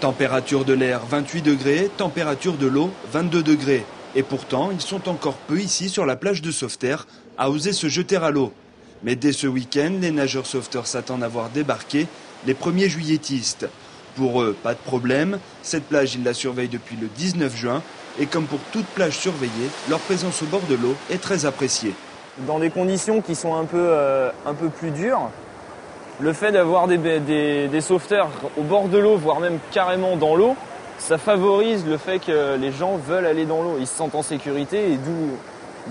Température de l'air 28 degrés, température de l'eau 22 degrés. Et pourtant, ils sont encore peu ici sur la plage de Sauveterre à oser se jeter à l'eau. Mais dès ce week-end, les nageurs sauveteurs s'attendent à voir débarquer les premiers juilletistes. Pour eux, pas de problème, cette plage, ils la surveillent depuis le 19 juin. Et comme pour toute plage surveillée, leur présence au bord de l'eau est très appréciée. Dans des conditions qui sont un peu plus dures, le fait d'avoir des sauveteurs au bord de l'eau, voire même carrément dans l'eau, ça favorise le fait que les gens veulent aller dans l'eau. Ils se sentent en sécurité et d'où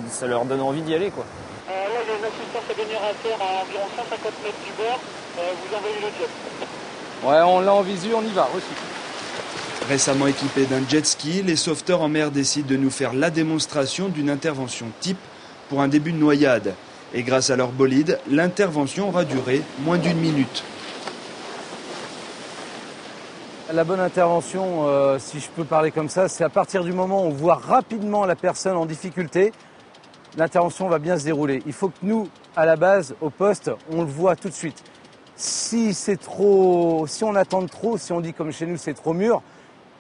ça leur donne envie d'y aller, quoi. Là, il y a une assistance à générateur à environ 150 mètres du bord. Vous envoyez le jet. Ouais, on l'a en visu, on y va, reçu. Récemment équipés d'un jet ski, les sauveteurs en mer décident de nous faire la démonstration d'une intervention type pour un début de noyade. Et grâce à leur bolide, l'intervention aura duré moins d'1 minute. La bonne intervention, si je peux parler comme ça, c'est à partir du moment où on voit rapidement la personne en difficulté, l'intervention va bien se dérouler. Il faut que nous, à la base, au poste, on le voit tout de suite. Si on attend trop, si on dit comme chez nous c'est trop mûr,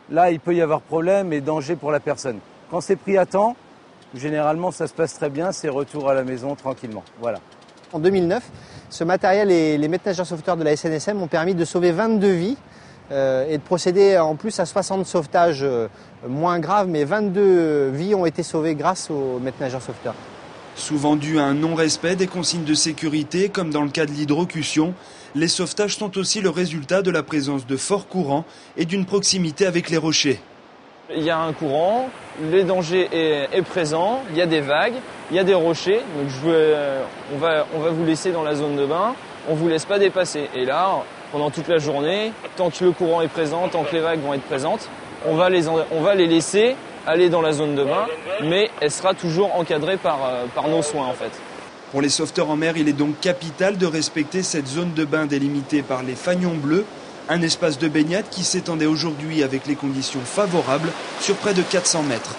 là il peut y avoir problème et danger pour la personne. Quand c'est pris à temps, généralement ça se passe très bien, c'est retour à la maison tranquillement. Voilà. En 2009, ce matériel et les maîtres nageurs sauveteurs de la SNSM ont permis de sauver 22 vies et de procéder en plus à 60 sauvetages moins graves, mais 22 vies ont été sauvées grâce aux maîtres nageurs sauveteurs. Souvent dû à un non-respect des consignes de sécurité, comme dans le cas de l'hydrocution, les sauvetages sont aussi le résultat de la présence de forts courants et d'une proximité avec les rochers. Il y a un courant, le danger est présent, il y a des vagues, il y a des rochers. Donc on va vous laisser dans la zone de bain, on ne vous laisse pas dépasser. Et là, pendant toute la journée, tant que le courant est présent, tant que les vagues vont être présentes, on va les laisser aller dans la zone de bain, mais elle sera toujours encadrée par nos soins en fait. Pour les sauveteurs en mer, il est donc capital de respecter cette zone de bain délimitée par les fanions bleus, un espace de baignade qui s'étendait aujourd'hui avec les conditions favorables sur près de 400 mètres.